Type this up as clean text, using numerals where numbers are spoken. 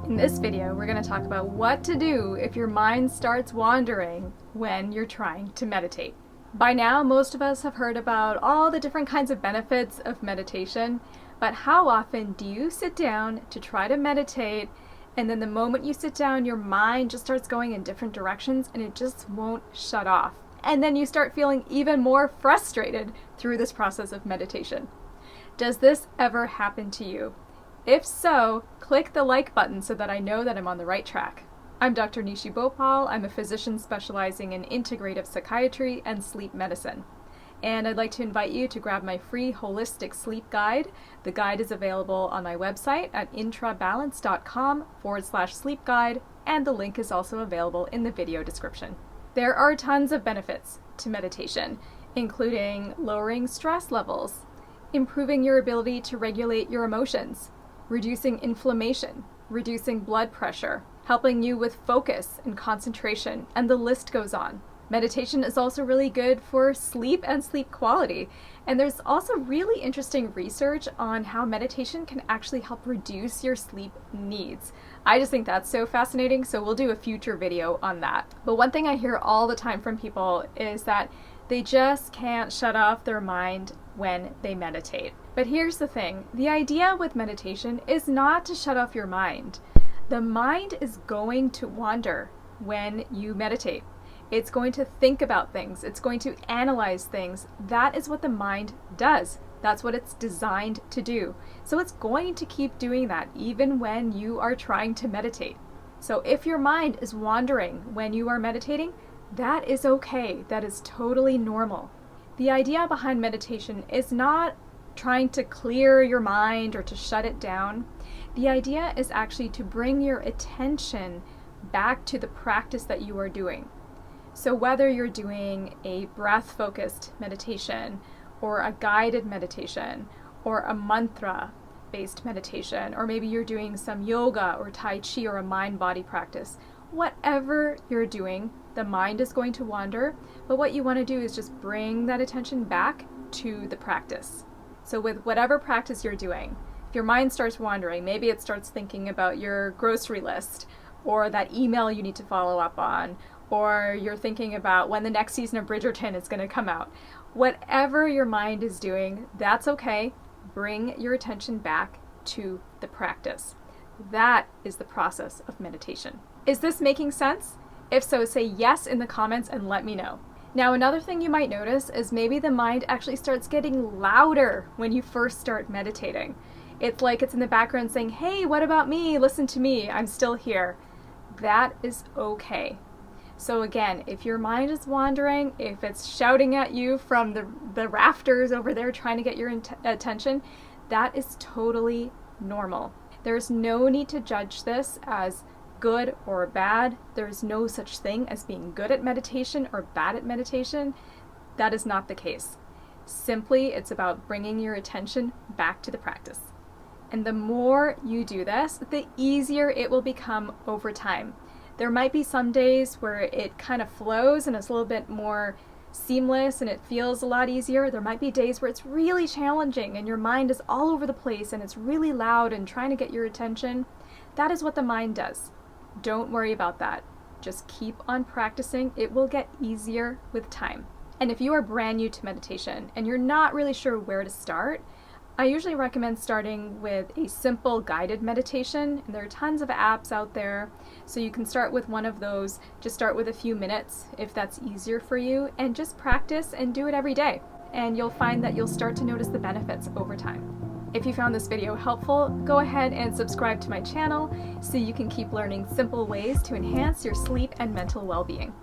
In this video, we're going to talk about what to do if your mind starts wandering when you're trying to meditate. By now, most of us have heard about all the different kinds of benefits of meditation, but how often do you sit down to try to meditate, and then the moment you sit down, your mind just starts going in different directions and it just won't shut off? And then you start feeling even more frustrated through this process of meditation. Does this ever happen to you? If so, click the like button so that I know that I'm on the right track. I'm Dr. Nishi Bhopal. I'm a physician specializing in integrative psychiatry and sleep medicine. And I'd like to invite you to grab my free holistic sleep guide. The guide is available on my website at intrabalance.com/sleep guide, and the link is also available in the video description. There are tons of benefits to meditation, including lowering stress levels, improving your ability to regulate your emotions, reducing inflammation, reducing blood pressure, helping you with focus and concentration, and the list goes on. Meditation is also really good for sleep and sleep quality. And there's also really interesting research on how meditation can actually help reduce your sleep needs. I just think that's so fascinating, so we'll do a future video on that. But one thing I hear all the time from people is that they just can't shut off their mind when they meditate. But here's the thing, the idea with meditation is not to shut off your mind. The mind is going to wander when you meditate. It's going to think about things. It's going to analyze things. That is what the mind does. That's what it's designed to do. So it's going to keep doing that even when you are trying to meditate. So if your mind is wandering when you are meditating, that is okay. That is totally normal. The idea behind meditation is not trying to clear your mind or to shut it down. The idea is actually to bring your attention back to the practice that you are doing. So whether you're doing a breath-focused meditation or a guided meditation or a mantra-based meditation, or maybe you're doing some yoga or tai chi or a mind-body practice, whatever you're doing, the mind is going to wander, but what you want to do is just bring that attention back to the practice. So with whatever practice you're doing, if your mind starts wandering, maybe it starts thinking about your grocery list or that email you need to follow up on, or you're thinking about when the next season of Bridgerton is going to come out. Whatever your mind is doing, that's okay. Bring your attention back to the practice. That is the process of meditation. Is this making sense? If so, say yes in the comments and let me know. Now, another thing you might notice is maybe the mind actually starts getting louder when you first start meditating. It's like it's in the background saying, hey, what about me? Listen to me. I'm still here. That is okay. So again, if your mind is wandering, if it's shouting at you from the rafters over there trying to get your attention, that is totally normal. There's no need to judge this as good or bad. There's no such thing as being good at meditation or bad at meditation. That is not the case. Simply, it's about bringing your attention back to the practice. And the more you do this, the easier it will become over time. There might be some days where it kind of flows and it's a little bit more seamless and it feels a lot easier. There might be days where it's really challenging and your mind is all over the place and it's really loud and trying to get your attention. That is what the mind does. Don't worry about that. Just keep on practicing. It will get easier with time. And if you are brand new to meditation and you're not really sure where to start, I usually recommend starting with a simple guided meditation, and there are tons of apps out there, so you can start with one of those. Just start with a few minutes if that's easier for you, and just practice and do it every day. And you'll find that you'll start to notice the benefits over time. If you found this video helpful, go ahead and subscribe to my channel so you can keep learning simple ways to enhance your sleep and mental well-being.